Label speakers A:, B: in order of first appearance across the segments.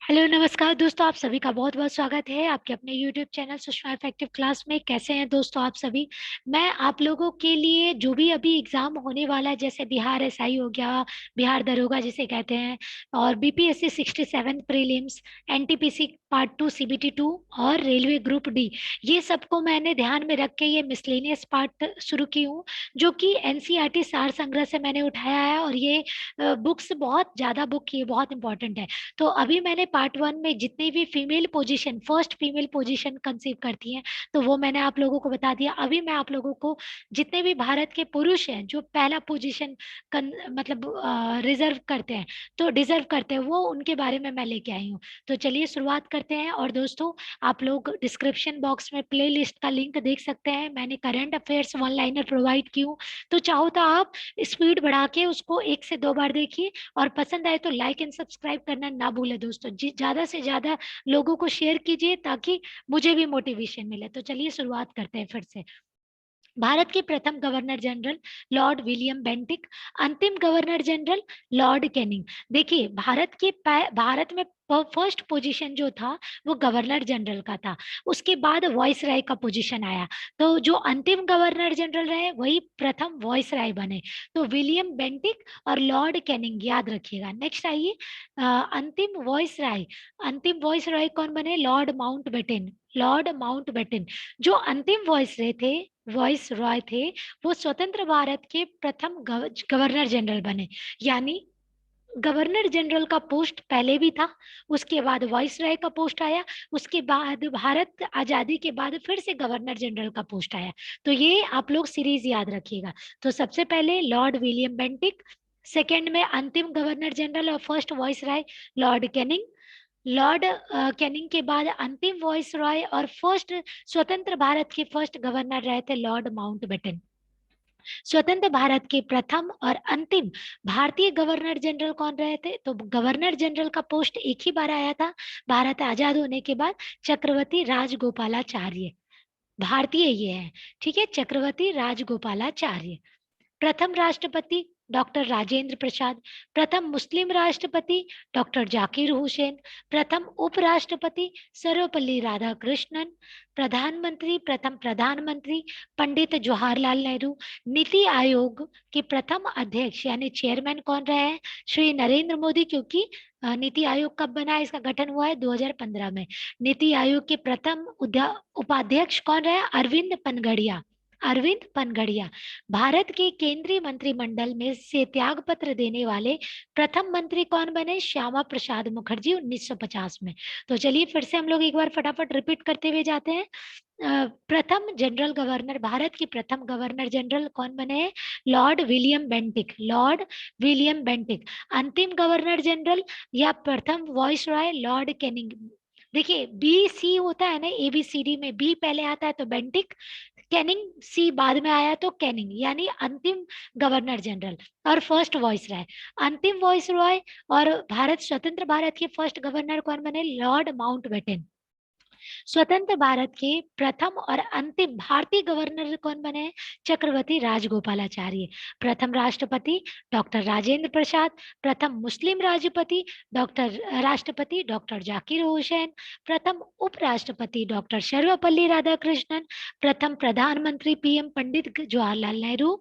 A: Hello नमस्कार दोस्तों, आप सभी का बहुत बहुत स्वागत है आपके अपने YouTube channel Sushma effective class में। कैसे हैं दोस्तों आप सभी। मैं आप लोगों के लिए जो भी अभी एग्जाम होने वाला है, जैसे बिहार एसआई हो गया, बिहार दरोगा जिसे कहते हैं, और BPSC 67 prelims, NTPC part 2 CBT 2 और रेलवे ग्रुप डी, ये सबको मैंने ध्यान में रख के ये मिसलेनियस पार्ट शुरू की हूँ, जो कि एनसीईआरटी सार संग्रह से मैंने उठाया है। और ये बुक्स बहुत ज्यादा बुक की बहुत इंपॉर्टेंट है। तो अभी मैंने पार्ट 1 में जितनी भी female position, first female position conceive करती हैं, तो वो मैंने आप लोगों को बता दिया। अभी मैं आप लोगों को जितने भी भारत के पुरुष हैं जो पहला पोजीशन मतलब रिजर्व करते हैं, तो डिजर्व करते हैं, वो उनके बारे में मैं लेके आई हूँ। तो चलिए शुरुआत करते हैं। और दोस्तों, आप लोग डिस्क्रिप्शन बॉक्स में प्ले लिस्ट का लिंक देख सकते हैं। मैंने current affairs one liner provide की हूँ, तो चाहो तो आप स्पीड बढ़ा के उसको 1 से 2 बार देखिए, और पसंद आए तो लाइक एंड सब्सक्राइब करना ना भूले दोस्तों जी। ज्यादा से ज्यादा लोगों को शेयर कीजिए ताकि मुझे भी मोटिवेशन मिले। तो चलिए शुरुआत करते हैं फिर से। भारत के प्रथम governor general Lord William Bentinck, अंतिम गवर्नर जनरल लॉर्ड कैनिंग। देखिए, भारत में फर्स्ट पोजीशन जो था वो गवर्नर जनरल का था, उसके बाद वॉइस राय का पोजीशन आया। तो जो अंतिम गवर्नर जनरल रहे वही प्रथम वॉइस राय बने। तो विलियम बेंटिक और लॉर्ड कैनिंग याद रखिएगा। नेक्स्ट आइए, अंतिम वॉइस राय। अंतिम वॉइस राय कौन बने? Lord Mountbatten. लॉर्ड माउंटबेटन जो अंतिम वॉइस रॉय थे, वो स्वतंत्र भारत के प्रथम गवर्नर जनरल बने। यानी गवर्नर जनरल का पोस्ट पहले भी था, उसके बाद वॉइस रॉय का पोस्ट आया, उसके बाद भारत आजादी के बाद फिर से गवर्नर जनरल का पोस्ट आया। तो ये आप लोग सीरीज याद रखिएगा। तो सबसे पहले लॉर्ड विलियम बेंटिक, सेकंड में अंतिम गवर्नर जनरल और first voice Roy Lord Canning, Lord Canning के बाद अंतिम वॉइस रॉय और फर्स्ट स्वतंत्र भारत के फर्स्ट गवर्नर रहे थे लॉर्ड माउंटबेटन। स्वतंत्र भारत के प्रथम और अंतिम भारतीय गवर्नर जनरल कौन रहे थे? तो गवर्नर जनरल का पोस्ट एक ही बार आया था भारत आजाद होने के बाद, चक्रवर्ती राजगोपालाचार्य। भारतीय ये है, ठीक है, चक्रवर्ती राजगोपालाचार्य। प्रथम राष्ट्रपति डॉक्टर राजेंद्र प्रसाद, प्रथम मुस्लिम राष्ट्रपति डॉक्टर जाकिर हुसैन, प्रथम उपराष्ट्रपति सर्वपल्ली राधाकृष्णन, प्रधानमंत्री प्रथम प्रधानमंत्री पंडित जवाहरलाल नेहरू। नीति आयोग के प्रथम अध्यक्ष यानी चेयरमैन कौन रहे हैं? श्री नरेंद्र मोदी। क्योंकि नीति आयोग कब बना है? इसका गठन हुआ है 2015 में। नीति आयोग के प्रथम उपाध्यक्ष कौन रहे? अरविंद पनगड़िया। अरविंद पनगड़िया। भारत के केंद्रीय मंत्रिमंडल में से त्याग पत्र देने वाले प्रथम मंत्री कौन बने? श्यामा प्रसाद मुखर्जी 1950 में। तो चलिए फिर से हम लोग एक बार फटाफट रिपीट करते हुए जाते हैं। प्रथम जनरल गवर्नर, भारत के प्रथम गवर्नर जनरल कौन बने हैं? Lord William Bentinck. Lord William Bentinck. अंतिम गवर्नर जनरल या प्रथम वॉइस रॉय लॉर्ड कैनिंग। देखिए, बी सी होता है ना, ABCD में बी पहले आता है तो बेंटिक, कैनिंग सी बाद में आया तो कैनिंग, यानी अंतिम गवर्नर जनरल और फर्स्ट वॉइस रॉय। अंतिम वॉइस रॉय और स्वतंत्र भारत के फर्स्ट गवर्नर कौन बने? Lord Mountbatten. स्वतंत्र भारत के प्रथम और अंतिम भारतीय गवर्नर कौन बने हैं? चक्रवर्ती राजगोपालाचार्य। प्रथम राष्ट्रपति डॉक्टर राजेंद्र प्रसाद, प्रथम मुस्लिम राष्ट्रपति डॉक्टर जाकिर हुसैन, प्रथम उपराष्ट्रपति डॉक्टर सर्वपल्ली राधाकृष्णन, प्रथम प्रधानमंत्री PM पंडित जवाहरलाल नेहरू।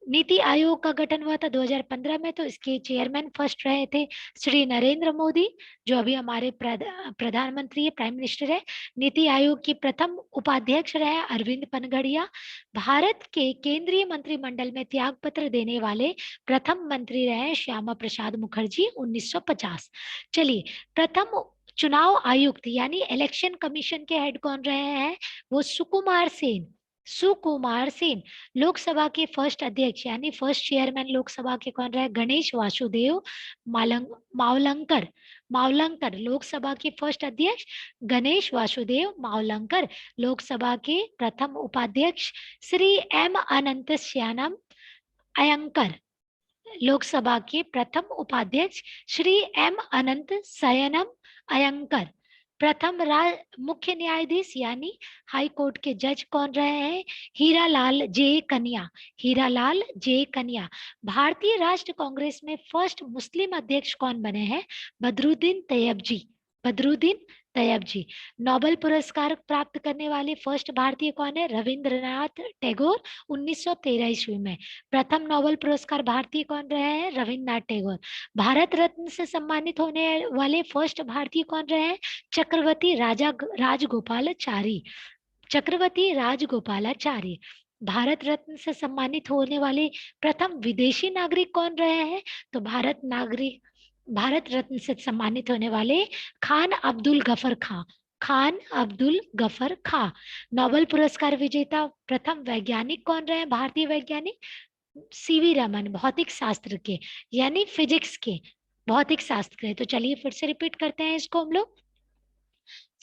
A: नीति आयोग का गठन हुआ था 2015 में, तो इसके चेयरमैन फर्स्ट रहे थे श्री नरेंद्र मोदी, जो अभी हमारे प्रधानमंत्री है, प्राइम मिनिस्टर है। नीति आयोग के प्रथम उपाध्यक्ष रहे अरविंद पनगड़िया। भारत के केंद्रीय मंत्रिमंडल में त्याग पत्र देने वाले प्रथम मंत्री रहे श्यामा प्रसाद मुखर्जी 1950। चलिए, प्रथम चुनाव आयुक्त यानी इलेक्शन कमीशन के हेड कौन रहे हैं? वो सुकुमार सेन। सुकुमार सेन। लोकसभा के फर्स्ट अध्यक्ष यानी फर्स्ट चेयरमैन लोकसभा के कौन रहे? गणेश वासुदेव मावलंकर। मावलंकर लोकसभा के फर्स्ट अध्यक्ष गणेश वासुदेव मावलंकर। लोकसभा के प्रथम उपाध्यक्ष श्री M अनंत श्यानम अयंकर। लोकसभा के प्रथम उपाध्यक्ष श्री M अनंत शयनम अयंकर। प्रथम मुख्य न्यायाधीश यानी हाई कोर्ट के जज कौन रहे हैं? हीरालाल जे कन्या। हीरालाल जे कन्या। भारतीय राष्ट्र कांग्रेस में फर्स्ट मुस्लिम अध्यक्ष कौन बने हैं? बदरुद्दीन तैयब जी। बदरुद्दीन तैयब जी। नोबेल पुरस्कार प्राप्त करने वाले फर्स्ट भारतीय कौन है? रविंद्रनाथ टैगोर, 1913 ईस्वी में। प्रथम नोबेल पुरस्कार भारतीय कौन रहे हैं? रविंद्रनाथ टैगोर। भारत रत्न से सम्मानित होने वाले फर्स्ट भारतीय कौन रहे हैं? चक्रवर्ती राजगोपालाचारी। चक्रवर्ती राजगोपालाचारी। भारत रत्न से सम्मानित होने वाले प्रथम विदेशी नागरिक कौन रहे हैं? तो भारत रत्न से सम्मानित होने वाले खान अब्दुल गफर खां। खान अब्दुल गफर खां। नोबेल पुरस्कार विजेता प्रथम वैज्ञानिक कौन रहे हैं? भारतीय वैज्ञानिक सीवी रमन, भौतिक शास्त्र के, यानी फिजिक्स के, भौतिक शास्त्र के। तो चलिए फिर से रिपीट करते हैं इसको हम लोग।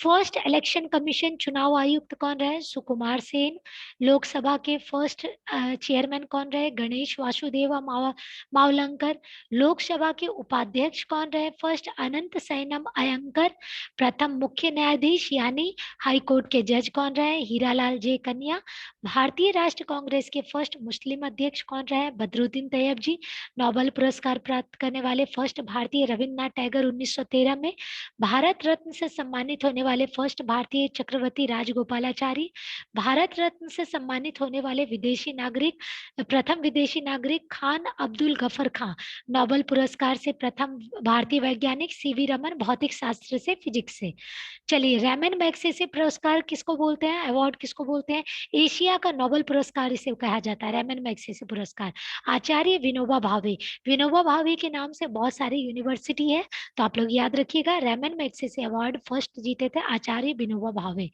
A: फर्स्ट इलेक्शन कमीशन चुनाव आयुक्त कौन रहे? सुकुमार सेन। लोकसभा के फर्स्ट चेयरमैन कौन रहे? गणेश वासुदेव मावलंकर। लोकसभा के उपाध्यक्ष कौन रहे? फर्स्ट अनंत सैनम अयंकर। प्रथम मुख्य न्यायाधीश यानी हाई कोर्ट के जज कौन रहे? हीरालाल जे कन्या। भारतीय राष्ट्र कांग्रेस के फर्स्ट मुस्लिम अध्यक्ष कौन रहे? बदरुद्दीन तैयब जी। नोबेल पुरस्कार प्राप्त करने वाले फर्स्ट भारतीय रविन्द्रनाथ टैगोर, 1913 में। भारत रत्न से सम्मानित होने वाले फर्स्ट भारतीय चक्रवर्ती राजगोपालाचारी। भारत रत्न से सम्मानित होने वाले विदेशी नागरिक, प्रथम विदेशी नागरिक खान अब्दुल गफर खां। नोबेल पुरस्कार से प्रथम भारतीय वैज्ञानिक सीवी रमन, भौतिक शास्त्र से, फिजिक्स से। चलिए, रैमन मैग्सेसे पुरस्कार किसको बोलते हैं? अवार्ड किसको बोलते हैं? एशिया का नोबेल पुरस्कार इसे कहा जाता है, रैमन मैग्सेसे पुरस्कार। आचार्य विनोबा भावे। विनोबा भावे के नाम से बहुत सारी यूनिवर्सिटी है, तो आप लोग याद रखिएगा। रैमन मैग्सेसे अवार्ड फर्स्ट जीते थे आचार्य विनोबा भावे।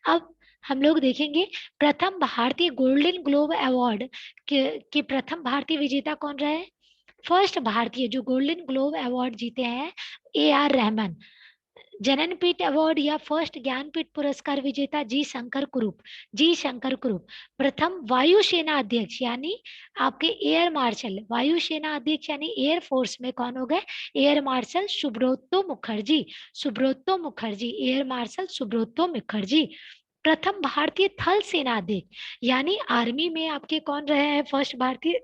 A: अब हम लोग देखेंगे प्रथम भारतीय गोल्डन ग्लोब अवार्ड के प्रथम भारतीय विजेता कौन रहे? फर्स्ट भारतीय जो गोल्डन ग्लोब अवार्ड जीते हैं, AR रहमान। जननपीठ अवार्ड या फर्स्ट ज्ञानपीठ पुरस्कार विजेता जी शंकर कुरूप। जी शंकर कुरूप। प्रथम वायुसेना अध्यक्ष यानी आपके एयर मार्शल, वायुसेना अध्यक्ष यानी एयर फोर्स में कौन हो गए? Air marshal Subroto Mukherjee. Subroto Mukherjee, air marshal Subroto Mukherjee. प्रथम भारतीय थल सेना अध्यक्ष यानी आर्मी में आपके कौन रहे हैं फर्स्ट भारतीय?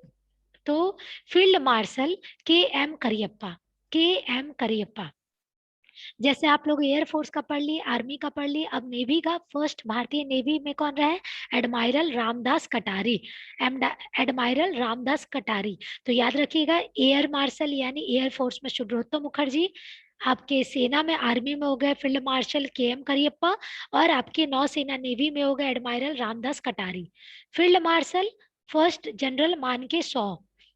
A: तो field marshal KM Cariappa. KM Cariappa. जैसे आप लोग एयरफोर्स का पढ़ लिए, आर्मी का पढ़ लिए, अब नेवी का फर्स्ट भारतीय नेवी में कौन रहा है? एडमायरल रामदास कटारी। एडमायरल रामदास कटारी। तो याद रखिएगा, एयर मार्शल यानी एयरफोर्स में सुब्रतो मुखर्जी, आपके सेना में आर्मी में हो गए फील्ड मार्शल KM करियप्पा, और आपके नौसेना नेवी में हो गए एडमायरल रामदास कटारी। फील्ड मार्शल फर्स्ट जनरल मानके शॉ।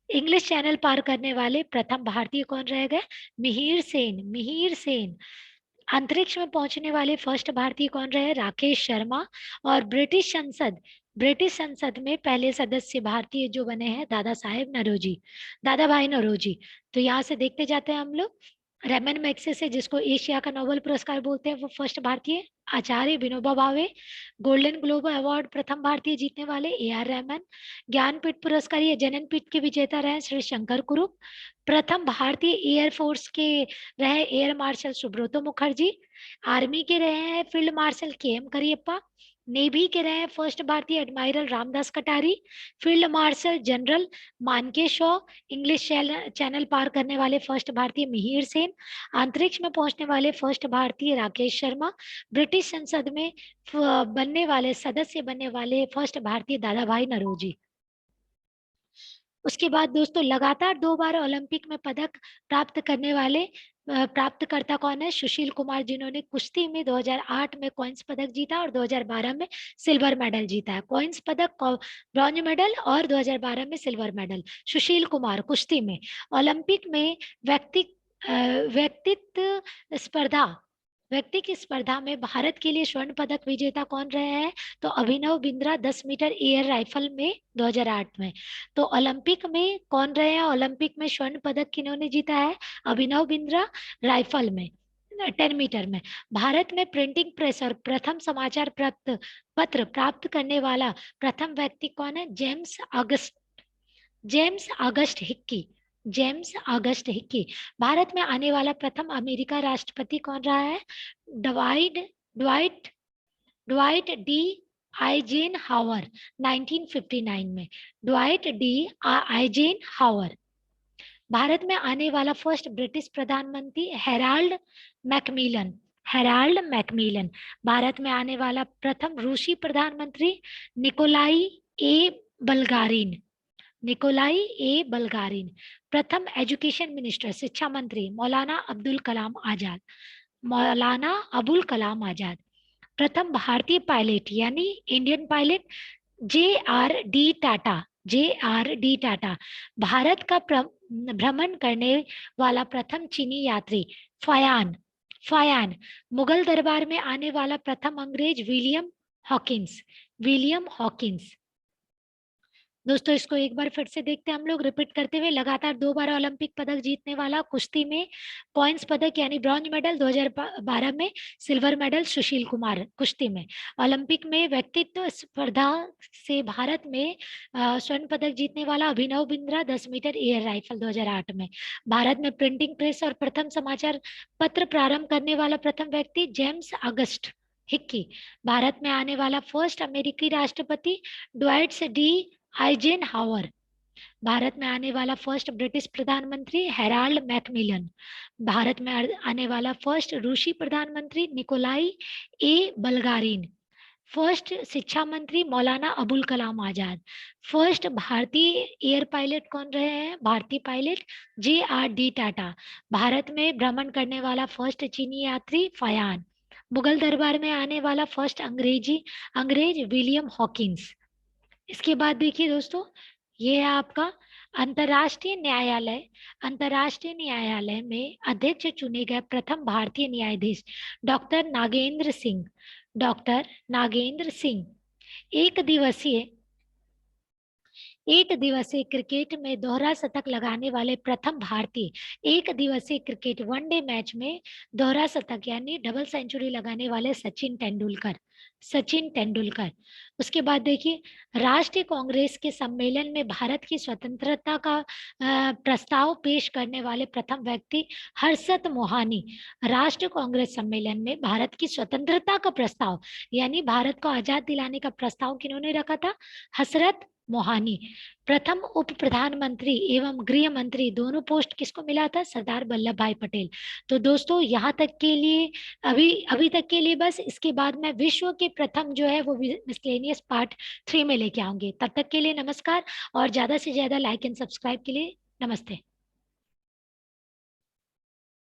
A: इंग्लिश चैनल पार करने वाले प्रथम भारतीय कौन रह गए? मिहिर सेन। मिहिर सेन। अंतरिक्ष में पहुंचने वाले फर्स्ट भारतीय कौन रहे? राकेश शर्मा। और ब्रिटिश संसद में पहले सदस्य भारतीय जो बने हैं दादा साहेब नौरोजी, दादा भाई नौरोजी। तो यहाँ से देखते जाते हैं हम लोग। रैमन मैग्सेसे जिसको एशिया का नोबेल पुरस्कार बोलते हैं, वो फर्स्ट भारतीय आचार्य Vinoba Bhave. Golden globe award प्रथम भारतीय जीतने वाले AR रहमान। ज्ञानपीठ पुरस्कार या जननपीठ के विजेता रहे श्री शंकर कुरूप। प्रथम भारतीय एयरफोर्स के रहे air marshal Subroto Mukherjee. Army के रहे हैं field marshal KM Cariappa. Navy के रहे हैं फर्स्ट भारतीय एडमायरल रामदास कटारी। फील्ड मार्शल जनरल मानके शॉ। इंग्लिश चैनल पार करने वाले फर्स्ट भारतीय मिहिर सेन। अंतरिक्ष में पहुंचने वाले फर्स्ट भारतीय राकेश शर्मा। ब्रिटिश संसद में सदस्य बनने वाले फर्स्ट भारतीय दादा भाई नौरोजी। उसके बाद दोस्तों लगातार 2 बार ओलंपिक में पदक प्राप्त करने वाले प्राप्तकर्ता कौन है? सुशील कुमार, जिन्होंने कुश्ती में 2008 में कॉइंस पदक जीता और 2012 में सिल्वर मेडल जीता है। कॉइंस पदक, ब्रॉन्ज मेडल और 2012 में सिल्वर मेडल। सुशील कुमार कुश्ती में। ओलंपिक में व्यक्तित्व स्पर्धा, व्यक्ति की स्पर्धा में भारत के लिए स्वर्ण पदक विजेता कौन रहे हैं? तो Abhinav Bindra 10 metre air rifle में 2008 में। तो ओलंपिक में कौन रहे हैं? ओलंपिक में स्वर्ण पदक किन्होंने जीता है? अभिनव बिंद्रा राइफल में 10 मीटर में। भारत में प्रिंटिंग प्रेस और प्रथम समाचार पत्र प्राप्त करने वाला प्रथम व्यक्ति कौन है? James August Hickey. James August Hickey. Bharat में आने वाला प्रथम अमेरिका राष्ट्रपति कौन रहा है? ड्वाइट डी आइजेन हावर, 1959 में। ड्वाइट डी आइजेन हावर। भारत में आने वाला फर्स्ट ब्रिटिश प्रधानमंत्री Herald Macmillan. Herald Macmillan. Bharat में आने वाला प्रथम रूसी प्रधानमंत्री निकोलाई ए बल्गारिन। निकोलाई ए बल्गारिन। प्रथम एजुकेशन मिनिस्टर, शिक्षा मंत्री मौलाना अब्दुल कलाम आजाद। मौलाना अबुल कलाम आजाद। प्रथम भारतीय पायलट यानी इंडियन पायलट जे टाटा। जे टाटा। भारत का भ्रमण करने वाला प्रथम चीनी यात्री फयान। फयान। मुगल दरबार में आने वाला प्रथम अंग्रेज विलियम हॉकिंस। William Hawkins. दोस्तों इसको एक बार फिर से देखते हैं हम लोग रिपीट करते हुए। लगातार 2 बार ओलंपिक पदक जीतने वाला, कुश्ती में पॉइंट्स पदक यानी ब्रॉन्ज मेडल 2012 में, सिल्वर मेडल सुशील कुमार कुश्ती में। ओलंपिक में व्यक्तित्व स्पर्धा से भारत में स्वर्ण पदक जीतने वाला Abhinav Bindra 10 metre air rifle 2008 में। भारत में प्रिंटिंग प्रेस और प्रथम समाचार पत्र प्रारंभ करने वाला प्रथम व्यक्ति जेम्स अगस्ट हिक्की। भारत में आने वाला फर्स्ट अमेरिकी राष्ट्रपति ड्वाइट डी आइजेनहावर। भारत में आने वाला फर्स्ट ब्रिटिश प्रधानमंत्री हेराल्ड मैकमिलन। भारत में आने वाला फर्स्ट रूसी प्रधानमंत्री निकोलाई ए बल्गारिन। फर्स्ट शिक्षा मंत्री मौलाना अबुल कलाम आजाद। फर्स्ट भारतीय एयर पायलट कौन रहे हैं? भारतीय पायलट जे टाटा। भारत में भ्रमण करने वाला फर्स्ट चीनी यात्री फयान। मुगल दरबार में आने वाला फर्स्ट अंग्रेज विलियम हॉकिंस। इसके बाद देखिए दोस्तों, ये है आपका अंतर्राष्ट्रीय न्यायालय। अंतर्राष्ट्रीय न्यायालय में अध्यक्ष चुने गए प्रथम भारतीय न्यायाधीश डॉक्टर नागेंद्र सिंह। डॉक्टर नागेंद्र सिंह। एक दिवसीय क्रिकेट में दोहरा शतक लगाने वाले प्रथम भारतीय। एक दिवसीय क्रिकेट वनडे मैच में दोहरा शतक यानी डबल सेंचुरी लगाने वाले सचिन तेंदुलकर। सचिन तेंदुलकर। उसके बाद देखिए, राष्ट्रीय कांग्रेस के सम्मेलन में भारत की स्वतंत्रता का प्रस्ताव पेश करने वाले प्रथम व्यक्ति हर्षद मोहानी। राष्ट्रीय कांग्रेस सम्मेलन में भारत की स्वतंत्रता का प्रस्ताव यानी भारत को आजाद दिलाने का प्रस्ताव किन्होंने रखा था? हसरत मोहानी। प्रथम उप प्रधानमंत्री एवं गृह मंत्री दोनों पोस्ट किसको मिला था? सरदार वल्लभ भाई पटेल। तो दोस्तों यहाँ तक के लिए अभी अभी तक के लिए बस। इसके बाद मैं विश्व के प्रथम जो है वो मिसलेनियस पार्ट 3 में लेके आऊंगी। तब तक के लिए नमस्कार, और ज्यादा से ज्यादा लाइक एंड सब्सक्राइब के लिए नमस्ते।